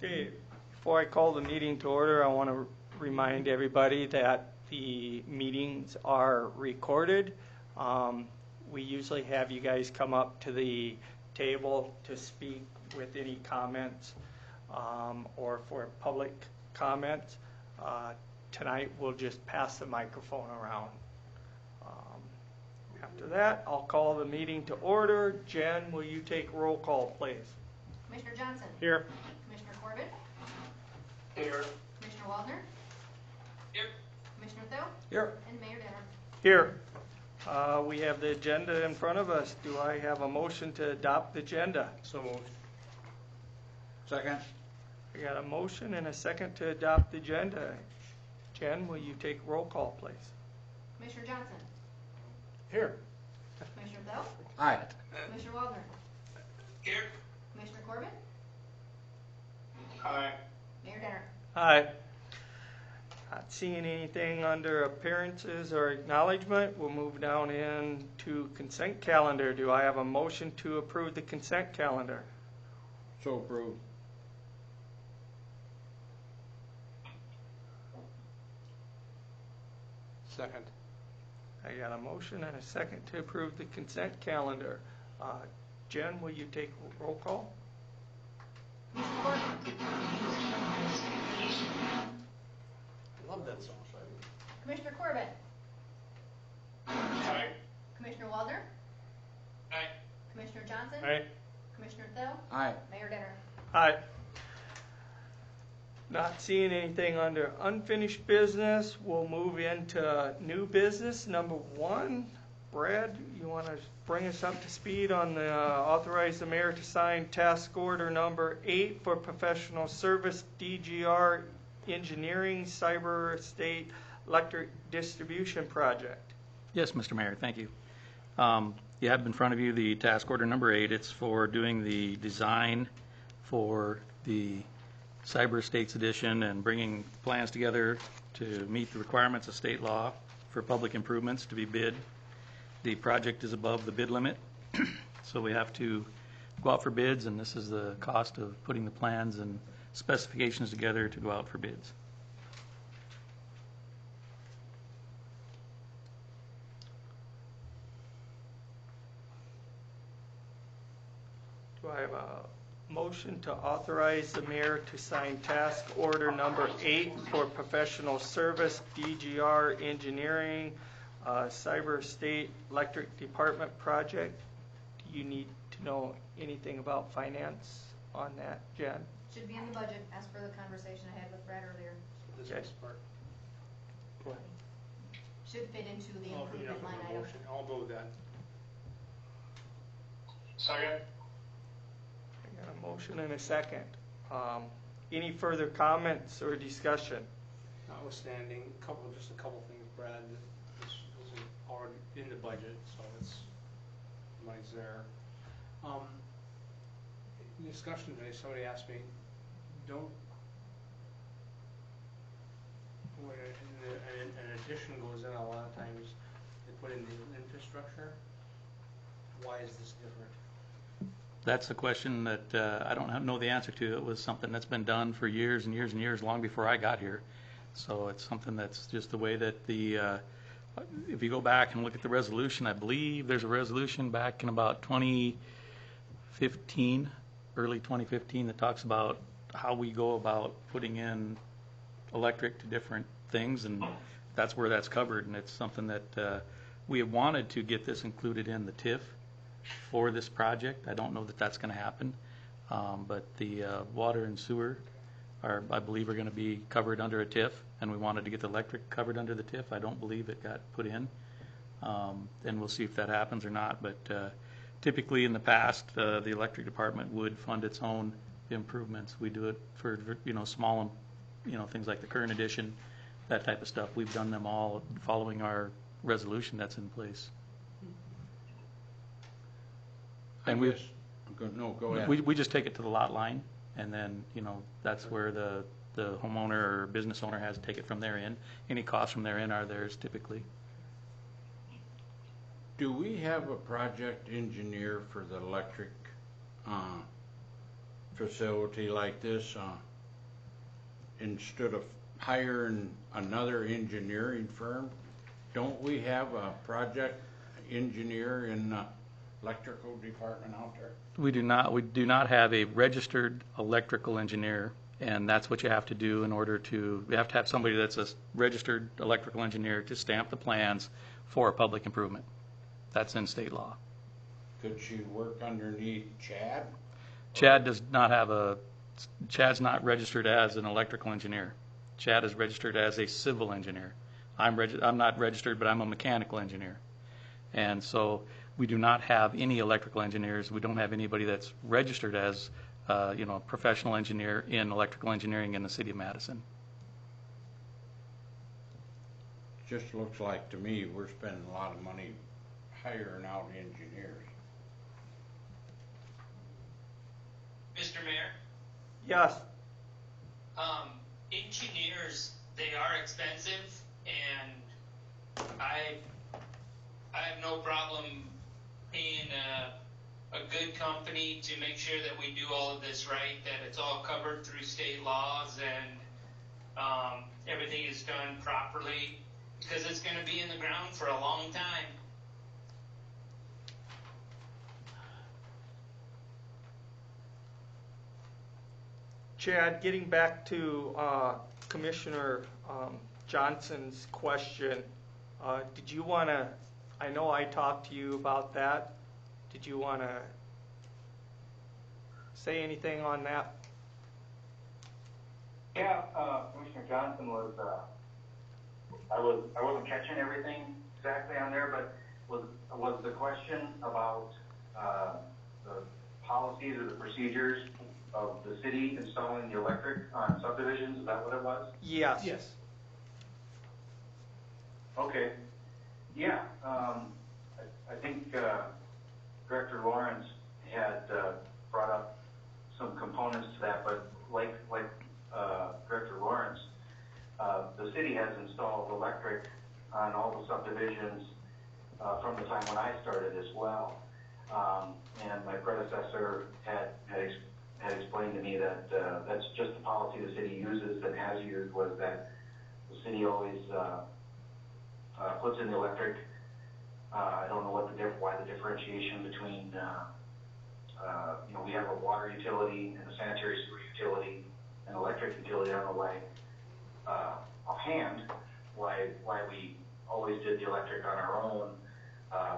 Okay, before I call the meeting to order, I want to remind everybody that the meetings are recorded. We usually have you guys come up to the table to speak with any comments or for public comments. Tonight, we'll just pass the microphone around. After that, I'll call the meeting to order. Jen, will you take roll call, please? Commissioner Johnson. Here. Commissioner Corbett. Here. Commissioner Waldner. Here. Commissioner Thill. Here. And Mayor Denner. Here. We have the agenda in front of us. Do I have a motion to adopt the agenda? So moved. Second. I got a motion and a second to adopt the agenda. Jen, will you take roll call, please? Commissioner Johnson. Here. Commissioner Thill. Aye. Commissioner Waldner. Here. Commissioner Corbett. Aye. Mayor Denner. Aye. Not seeing anything under appearances or acknowledgement. We'll move down into consent calendar. Do I have a motion to approve the consent calendar? So approved. Second. I got a motion and a second to approve the consent calendar. Jen, will you take roll call? Commissioner Corbett. I love that song. Commissioner Corbett. Aye. Commissioner Waldner. Aye. Commissioner Johnson. Aye. Commissioner Thill. Aye. Mayor Denner. Aye. Not seeing anything under unfinished business, we'll move into new business. Number one, Brad, you want to bring us up to speed on the authorize the mayor to sign task order number 8 for professional service DGR engineering cyber state electric distribution project. Yes, Mr. Mayor, thank you. You have in front of you the task order number 8. It's for doing the design for the Cyber Estates Edition and bringing plans together to meet the requirements of state law for public improvements to be bid. The project is above the bid limit, so we have to go out for bids, and this is the cost of putting the plans and specifications together to go out for bids. Do I have a motion to authorize the mayor to sign task order number 8 for professional service DGR engineering cyber state electric department project? Do you need to know anything about finance on that, Jen? Should be in the budget as per the conversation I had with Brad earlier. This Okay. next part. Go ahead. Should fit into the improvement line item. Motion. I'll go with that. Second. I got a motion and a second. Any further comments or discussion? Notwithstanding, just a couple things, Brad. This isn't already in the budget, so it's money's there. In discussion today, somebody asked me, when an addition goes in, a lot of times they put in the infrastructure. Why is this different? That's a question that I don't know the answer to. It was something that's been done for years and years and years, long before I got here. So it's something that's just the way that if you go back and look at the resolution, I believe there's a resolution back in about 2015, early 2015, that talks about how we go about putting in electric to different things, and that's where that's covered. And it's something that we have wanted to get this included in the TIF for this project. I don't know that that's going to happen, but the water and sewer I believe are going to be covered under a TIF, and we wanted to get the electric covered under the TIF. I don't believe it got put in, and we'll see if that happens or not. But typically in the past, the electric department would fund its own improvements. We do it for small things like the current edition, that type of stuff. We've done them all following our resolution that's in place. And go ahead. we just take it to the lot line, and then that's where the homeowner or business owner has to take it from their end. Any costs from their end are theirs typically. Do we have a project engineer for the electric facility like this? instead of hiring another engineering firm, don't we have a project engineer in the electrical department out there? We do not have a registered electrical engineer, and that's what you have to do in order to, you have to have somebody that's a registered electrical engineer to stamp the plans for a public improvement. That's in state law. Could she work underneath Chad? Chad does not have a, Chad's not registered as an electrical engineer. Chad is registered as a civil engineer. I'm not registered, but I'm a mechanical engineer. And so we do not have any electrical engineers. We don't have anybody that's registered as, a professional engineer in electrical engineering in the city of Madison. Just looks like to me we're spending a lot of money hiring out engineers. Mr. Mayor, Yes, engineers, they are expensive, and I have no problem paying a good company to make sure that we do all of this right, that it's all covered through state laws, and everything is done properly, because it's going to be in the ground for a long time. Chad, getting back to Commissioner Johnson's question, did you want to, I know I talked to you about that. Did you want to say anything on that? Yeah, Commissioner Johnson was, I wasn't catching everything exactly on there, but was the question about the policies or the procedures of the city installing the electric on subdivisions? Is that what it was? Yes. Yes. Okay. Yeah, I think Director Lawrence had brought up some components to that, but like Director Lawrence, the city has installed electric on all the subdivisions from the time when I started as well. And my predecessor had explained to me that that's just the policy the city uses and has used, was that the city always puts in the electric. I don't know why the differentiation between, we have a water utility and a sanitary sewer utility and electric utility. I don't know why, offhand, why we always did the electric on our own.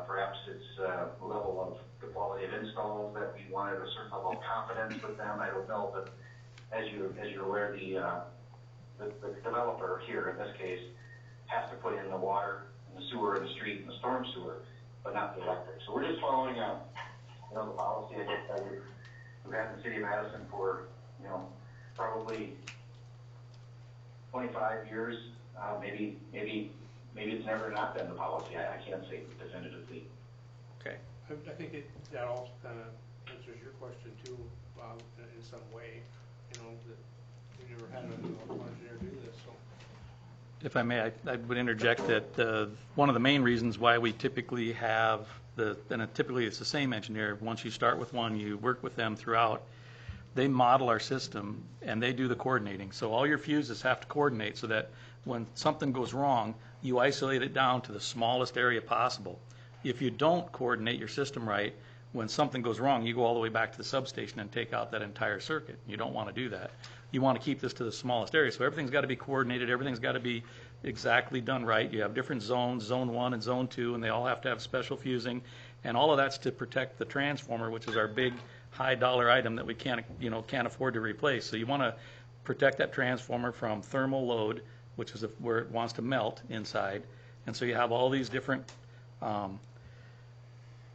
Perhaps it's the level of the quality of installs that we wanted a certain level of confidence with them. I don't know, but as you're aware, the developer here in this case has to put in the water and the sewer and the street and the storm sewer, but not the electric. So we're just following the policy, I guess, that we've had in the city of Madison for probably 25 years. Maybe it's never not been the policy. I can't say definitively. Okay. I think that also kind of answers your question too, Bob, in some way, that we never had an engineer do this, so. If I may, I would interject that one of the main reasons why we typically have typically it's the same engineer. Once you start with one, you work with them throughout. They model our system and they do the coordinating. So all your fuses have to coordinate so that when something goes wrong, you isolate it down to the smallest area possible. If you don't coordinate your system right, when something goes wrong, you go all the way back to the substation and take out that entire circuit. You don't want to do that. You want to keep this to the smallest area. So everything's got to be coordinated. Everything's got to be exactly done right. You have different zones, zone 1 and zone 2, and they all have to have special fusing. And all of that's to protect the transformer, which is our big high dollar item that we can't afford to replace. So you want to protect that transformer from thermal load, which is where it wants to melt inside. And so you have all these different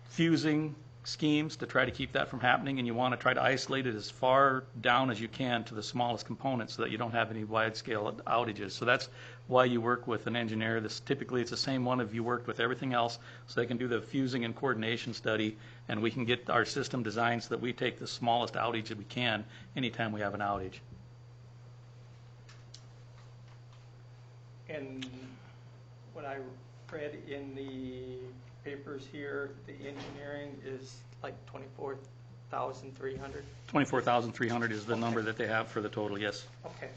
fusing schemes to try to keep that from happening, and you want to try to isolate it as far down as you can to the smallest components so that you don't have any wide-scale outages. So that's why you work with an engineer. Typically it's the same one if you worked with everything else, so they can do the fusing and coordination study, and we can get our system designed so that we take the smallest outage that we can anytime we have an outage. And what I read in the papers here, the engineering is like 24,300. 24,300 is the number that they have for the total, yes. Okay.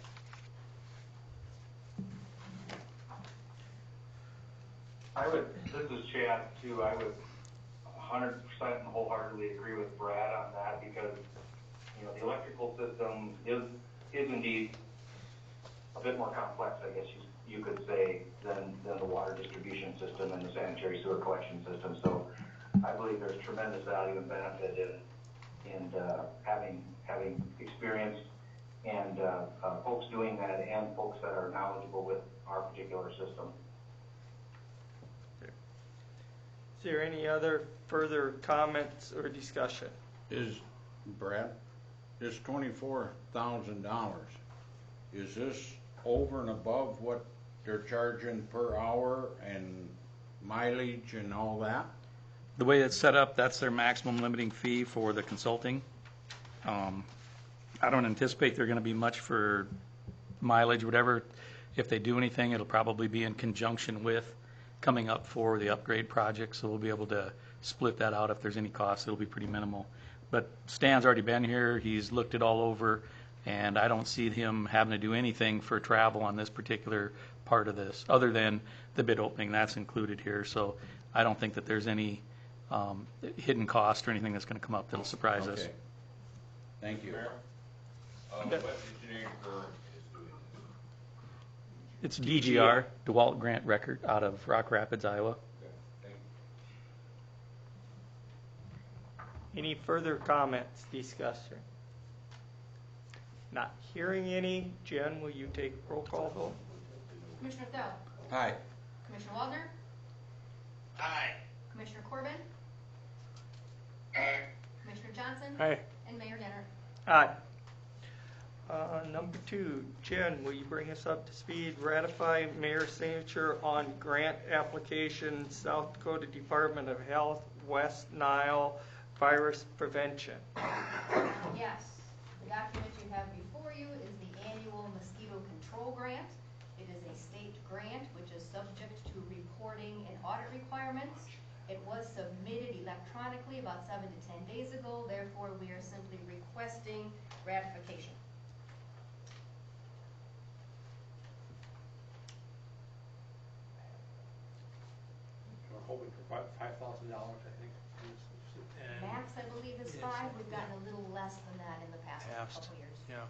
This is Chad too, I would 100% and wholeheartedly agree with Brad on that because, you know, the electrical system is indeed a bit more complex, I guess you could say, than the water distribution system and the sanitary sewer collection system. So I believe there's tremendous value and benefit in having experience and folks doing that and folks that are knowledgeable with our particular system. Is there any other further comments or discussion? Is, Brad, this $24,000, is this over and above what they're charging per hour and mileage and all that? The way it's set up, that's their maximum limiting fee for the consulting. I don't anticipate they're going to be much for mileage, whatever. If they do anything, it'll probably be in conjunction with coming up for the upgrade project, so we'll be able to split that out. If there's any cost, it'll be pretty minimal. But Stan's already been here, he's looked it all over, and I don't see him having to do anything for travel on this particular part of this, other than the bid opening, that's included here. So I don't think that there's any hidden cost or anything that's going to come up that'll surprise us. Okay. Thank you. Okay. What engineering firm is doing this? It's DGR, DeWalt Grant Record, out of Rock Rapids, Iowa. Okay, thank you. Any further comments, discussion? Not hearing any. Jen, will you take roll call vote? Commissioner Thel, Hi. Commissioner Waldner, Aye. Commissioner Corbin, Aye. Commissioner Johnson, Aye. and Mayor Denner. Aye. Number 2, Jen, will you bring us up to speed? Ratify mayor's signature on grant application, South Dakota Department of Health, West Nile virus prevention. Yes, the document you have before you is the annual mosquito control grant. It is a state grant which is subject to reporting and audit requirements. It was submitted electronically about 7 to 10 days ago, therefore we are simply requesting ratification. We're hoping for about $5,000, I think. And Max, I believe, is Yes. 5. We've gotten a little less than that in the past Past. couple years. yeah.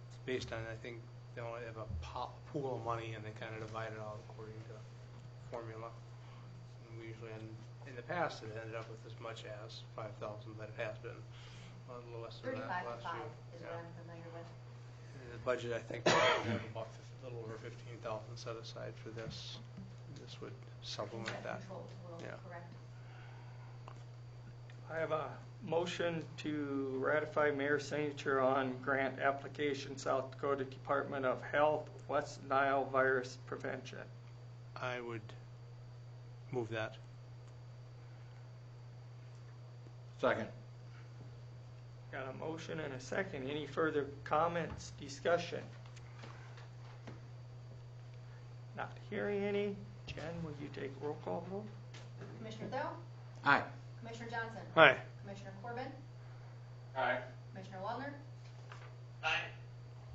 It's based on, I think, they only have a pool of money and they kind of divide it out according to formula. And we usually, in the past, it ended up with as much as 5,000, but it has been a little less than that 35 to last 5 year. is Yeah. what I'm familiar with. In the budget, I think we have about a little over 15,000 set aside for this. This would supplement Insect that. control will, Yeah. correct. I have a motion to ratify mayor's signature on grant application, South Dakota Department of Health, West Nile virus prevention. I would move that. Second. Got a motion and a second. Any further comments, discussion? Not hearing any. Jen, will you take roll call vote? Commissioner Thel, Aye. Commissioner Johnson, Aye. Commissioner Corbin, Aye. Commissioner Waldner, Aye.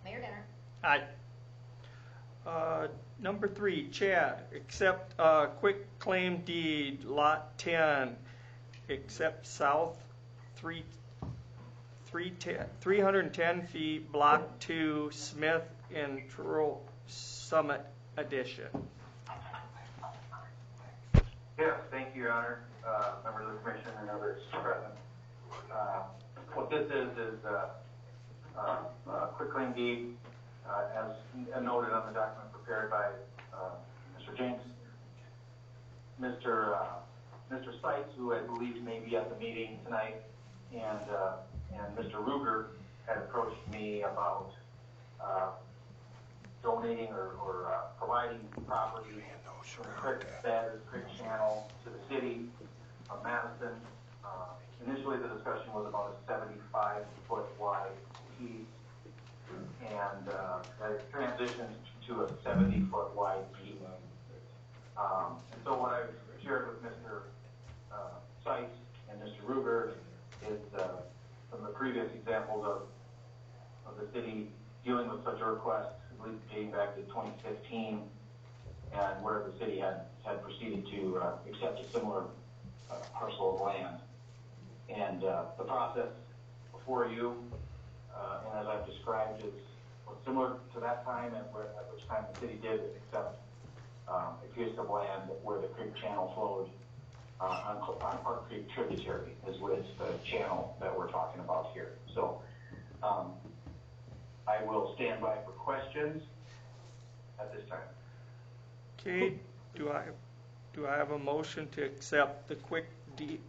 Mayor Denner. Aye. Number 3, Chad, accept quick claim deed, lot 10, accept south 310 feet, block 2, Smith and Truro Summit Edition. Yes, thank you, Your Honor, members of the commission and others present. What this is a quick claim deed, as noted on the document prepared by Mr. Jenks. Mr. Seitz, who I believe may be at the meeting tonight, and Mr. Ruger had approached me about donating or providing property from the creek bed, creek channel to the city of Madison. Initially, the discussion was about a 75-foot wide piece, and that transitioned to a 70-foot wide piece. And so what I've shared with Mr. Seitz and Mr. Ruger is some of the previous examples of the city dealing with such a request, I believe dating back to 2015. and where the city had proceeded to accept a similar parcel of land. And the process before you, and as I've described, is similar to that time at which time the city did accept a piece of land where the creek channel flowed on Park Creek tributary, is what it's the channel that we're talking about here. So I will stand by for questions at this time. Okay, do I have a motion to accept the quick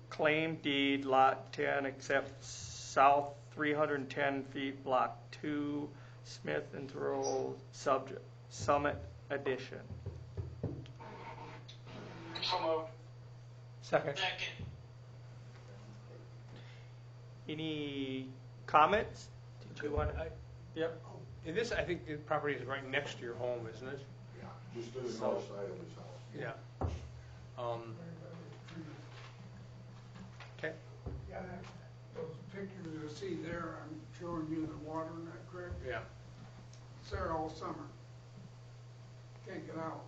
claim deed lot 10, accept south 310 feet, block 2, Smith and Thurl subject Summit Edition? Second. Second. Any comments? Did you want to? Yep. In this, I think the property is right next to your home, isn't it? Yeah, just to the north side of his house. Yeah. Okay. Yeah, those pictures you see there, I'm showing you the water in that creek. Yeah. It's there all summer. Can't get out.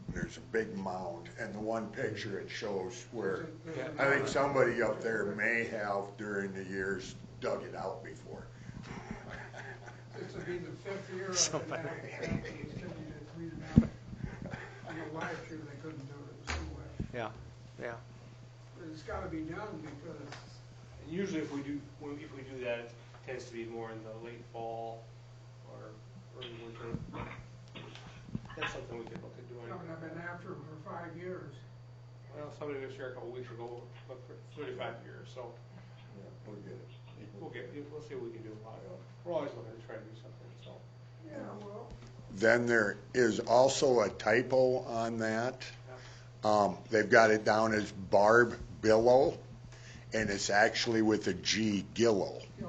There's a big mound, and the one picture it shows where, Yeah. I think somebody up there may have during the years dug it out before. This will be the 5th year I've Somebody. been asking the city to clean it out. I know last year they couldn't do it, it was too wet. Yeah. Yeah. But it's gotta be done because And usually, if we do that, it tends to be more in the late fall or early winter. That's something we could look at doing. I've been after it for 5 years. Well, somebody was here a couple weeks ago, but for 35 years, so Yeah, we'll get it. we'll see what we can do about it. We're always looking to try to do something, so. Yeah, well, Then there is also a typo on that. They've got it down as Barb Billow, and it's actually with a G, Gillow. yeah.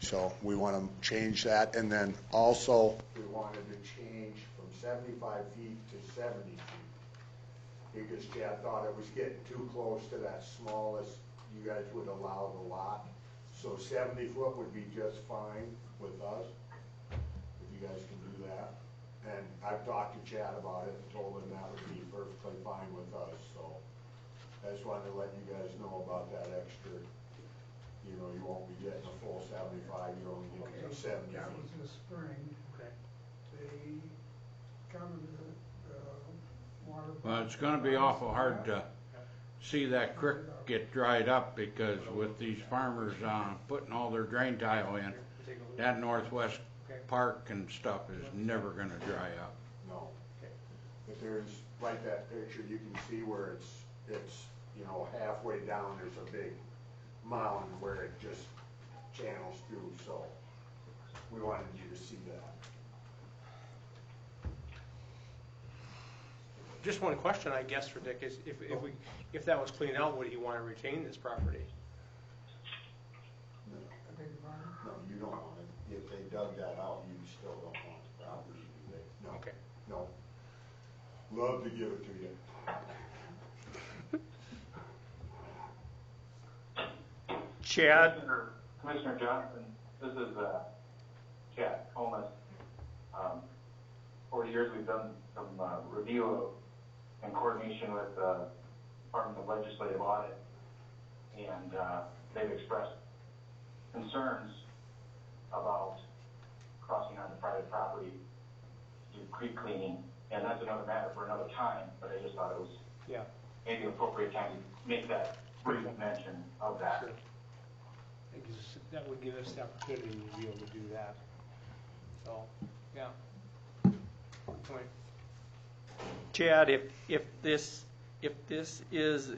So we want to change that, and then also, we wanted to change from 75 feet to 70 feet, because Chad thought it was getting too close to that smallest you guys would allow the lot. So 70 foot would be just fine with us, if you guys can do that. And I've talked to Chad about it and told him that would be perfectly fine with us, so I just wanted to let you guys know about that extra. You know, you won't be getting a full 75, you're only getting 70 That was feet. this spring. Okay. They come to the water. Well, it's gonna be awful hard to see that creek get dried up, because with these farmers, putting all their drain tile in, Take a look. that northwest Okay. park and stuff is never gonna dry up. No. But there's, like that picture, you can see where it's, you know, halfway down, there's a big mound where it just channels through, so we wanted you to see that. Just one question, I guess, for Dick is if that was cleaned out, would he want to retain this property? No, I beg your pardon? no, you don't want it. If they dug that out, you still don't want the property, do they? No. Okay. No. Love to give it to you. Chad? Commissioner Johnson, this is Chad Comas. 40 years we've done some review in coordination with the Department of Legislative Audit, and they've expressed concerns about crossing onto private property to do creek cleaning, and that's another matter for another time, but I just thought it was Yeah. maybe an appropriate time to make that brief mention of that. Sure. Because that would give us the opportunity to be able to do that. So, yeah. Good point. Chad, if this is,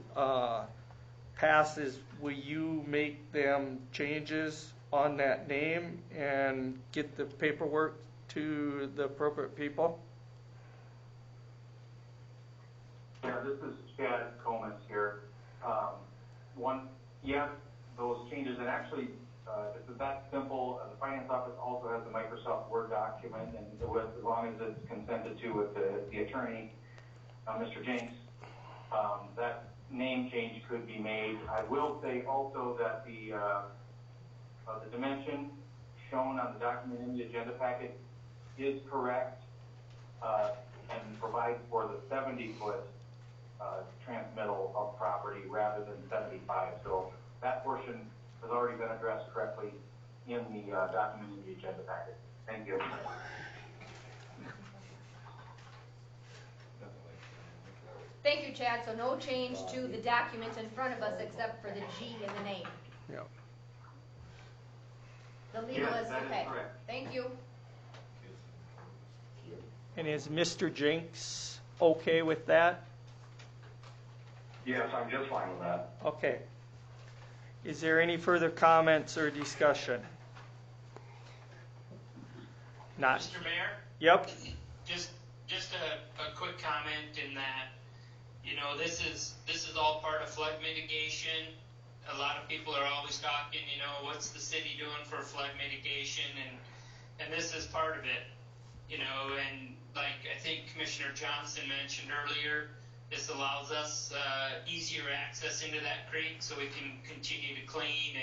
passes, will you make them changes on that name and get the paperwork to the appropriate people? Yeah, this is Chad Comas here. Yes, those changes, and actually, it's that simple. The finance office also has a Microsoft Word document, and as long as it's consented to with the attorney, Mr. Jenks, that name change could be made. I will say also that the dimension shown on the document in the agenda packet is correct. and provide for the 70-foot transmittal of property rather than 75. So that portion has already been addressed correctly in the document in the agenda packet. Thank you. Thank you, Chad. So no change to the document in front of us except for the G in the name. Yep. The legal Yes, is that is okay. correct. Thank you. And is Mr. Jinks okay with that? Yes, I'm just fine with that. Okay. Is there any further comments or discussion? Not. Mr. Mayor, Yep. just a quick comment in that, you know, this is all part of flood mitigation. A lot of people are always talking, you know, what's the city doing for flood mitigation, and this is part of it, you know, and like I think Commissioner Johnson mentioned earlier, this allows us easier access into that creek so we can continue to clean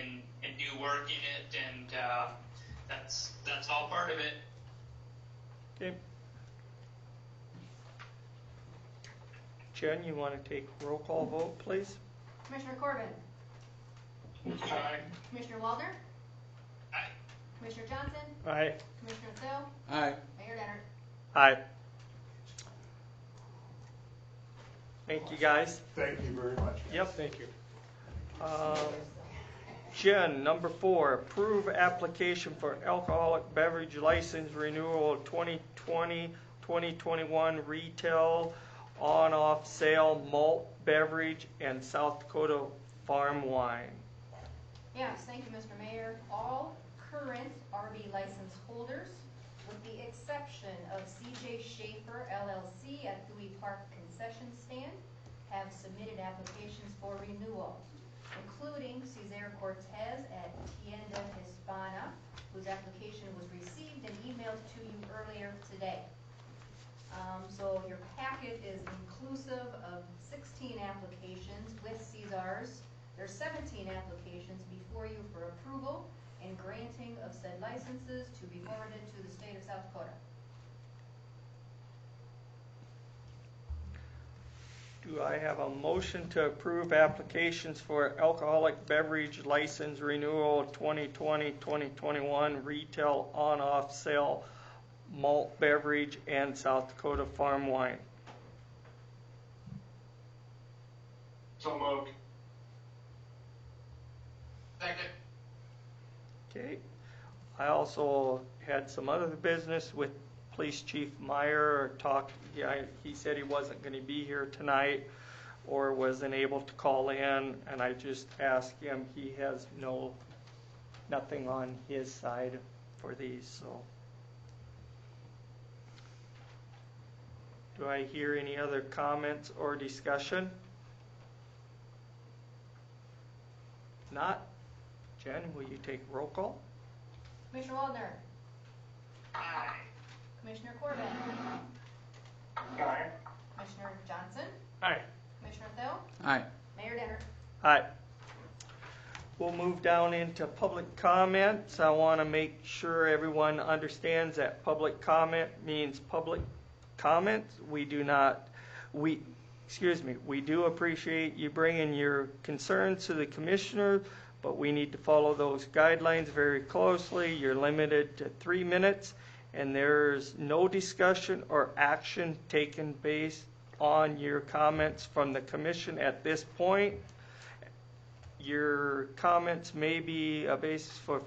and do work in it, and that's all part of it. Okay. Jen, you want to take roll call vote, please? Commissioner Corbin. Aye. Commissioner Waldner. Aye. Commissioner Johnson. Aye. Commissioner Thill. Aye. Mayor Denner. Aye. Thank you, guys. Thank you very much. Yep. Thank you. Jen, number 4, approve application for alcoholic beverage license renewal 2020-2021 retail on-off sale malt beverage and South Dakota farm wine. Yes, thank you, Mr. Mayor. All current RB license holders, with the exception of CJ Schaefer LLC at Dewey Park Concession Stand, have submitted applications for renewal, including Cesar Cortez at Tienda Hispana, whose application was received and emailed to you earlier today. So your packet is inclusive of 16 applications with Cesar's. There's 17 applications before you for approval and granting of said licenses to be forwarded to the state of South Dakota. Do I have a motion to approve applications for alcoholic beverage license renewal 2020-2021 retail on-off sale malt beverage and South Dakota farm wine? So moved. Second. Okay. I also had some other business with Police Chief Meyer. He said he wasn't going to be here tonight or wasn't able to call in, and I just asked him. He has nothing on his side for these. So, do I hear any other comments or discussion? Not. Jen, will you take roll call? Commissioner Waldner. Aye. Commissioner Corbin. Aye. Commissioner Johnson. Aye. Commissioner Thill. Aye. Mayor Denner. Aye. We'll move down into public comments. I want to make sure everyone understands that public comment means public comments. We do appreciate you bringing your concerns to the commissioner, but we need to follow those guidelines very closely. You're limited to 3 minutes, and there's no discussion or action taken based on your comments from the commission at this point. Your comments may be a basis for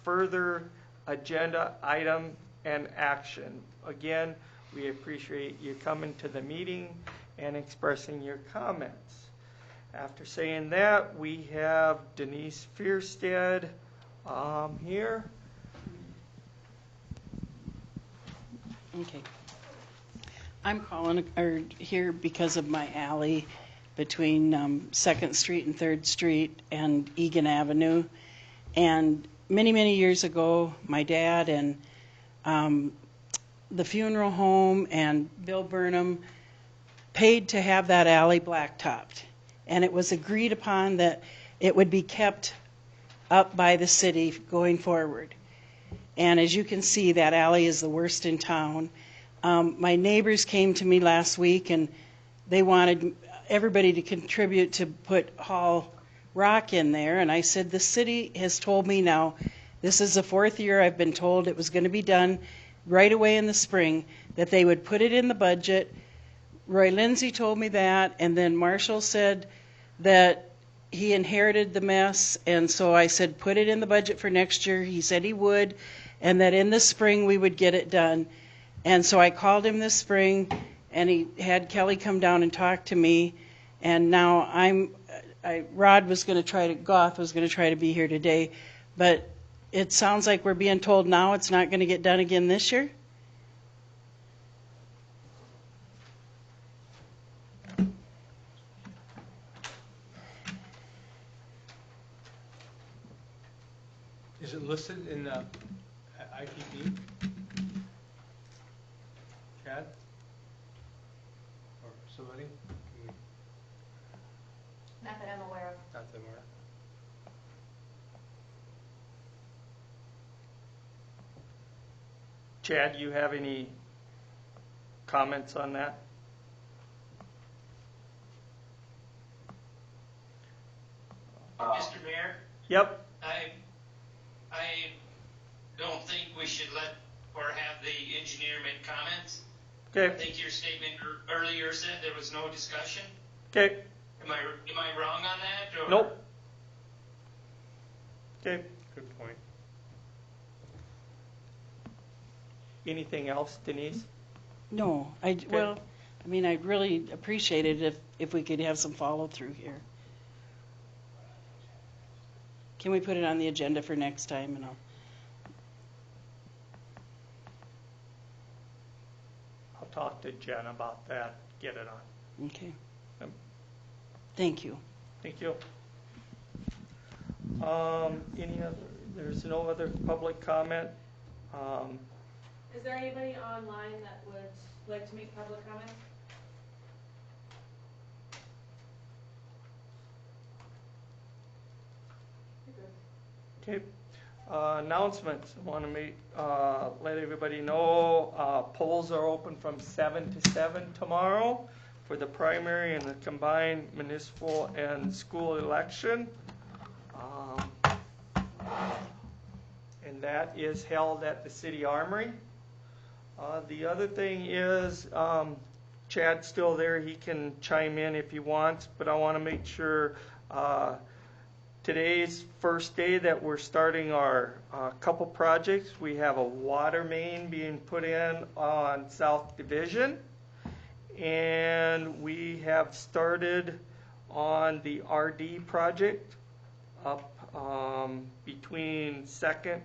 further agenda item and action. Again, we appreciate you coming to the meeting and expressing your comments. After saying that, we have Denise Fierstead here. Okay. I'm calling here because of my alley between 2nd Street and 3rd Street and Egan Avenue. And many, many years ago, my dad and the funeral home and Bill Burnham paid to have that alley blacktopped. And it was agreed upon that it would be kept up by the city going forward. And as you can see, that alley is the worst in town. My neighbors came to me last week and they wanted everybody to contribute to put Hall Rock in there. And I said, the city has told me now, this is the 4th year I've been told it was going to be done right away in the spring, that they would put it in the budget. Roy Lindsay told me that, and then Marshall said that he inherited the mess, and so I said, put it in the budget for next year. He said he would, and that in the spring we would get it done. And so I called him this spring, and he had Kelly come down and talk to me, and now Goth was going to try to be here today, but it sounds like we're being told now it's not going to get done again this year? Is it listed in the IPP? Chad? Or somebody? Not that I'm aware of. Not them, or Chad, do you have any comments on that? Mr. Mayor, Yep. I don't think we should let or have the engineer make comments. I Okay. think your statement earlier said there was no discussion. Okay. Am I wrong on that? Or? Nope. Okay. good point. Anything else, Denise? No, I'd really appreciate it if we could have some follow-through here. Can we put it on the agenda for next time? And I'll talk to Jen about that, get it on. okay. Yep. Thank you. Thank you. There's no other public comment. Is there anybody online that would like to make public comments? Okay. Announcements. I want to let everybody know polls are open from 7 to 7 tomorrow for the primary and the combined municipal and school election. And that is held at the City Armory. The other thing is, Chad's still there. He can chime in if he wants, but I want to make sure today's first day that we're starting our couple projects. We have a water main being put in on South Division, and we have started on the RD project up between 2nd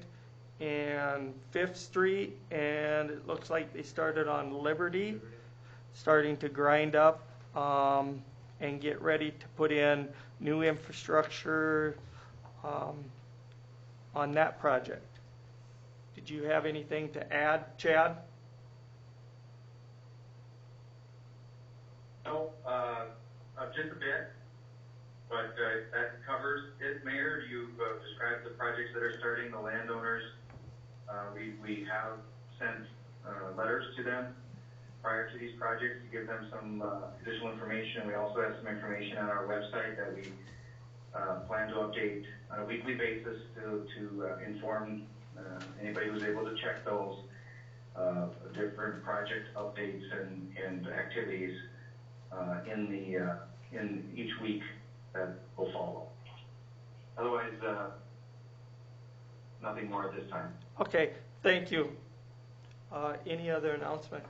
and 5th Street, and it looks like they started on Liberty, starting to grind up and get ready to put in new infrastructure on that project. Did you have anything to add, Chad? No, just a bit, but that covers it, Mayor. You've described the projects that are starting, the landowners. We have sent letters to them prior to these projects to give them some additional information. We also have some information on our website that we plan to update on a weekly basis to inform anybody who's able to check those different project updates and activities in each week that will follow. Otherwise, nothing more at this time. Okay, thank you. Any other announcements?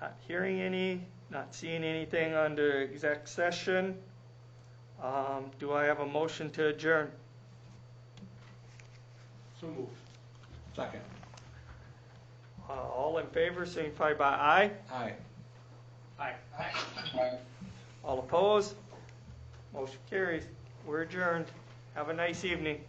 Not hearing any, not seeing anything under exec session. Do I have a motion to adjourn? So moved. Second. All in favor, signify by aye. Aye. Aye. All opposed? Motion carries. We're adjourned. Have a nice evening.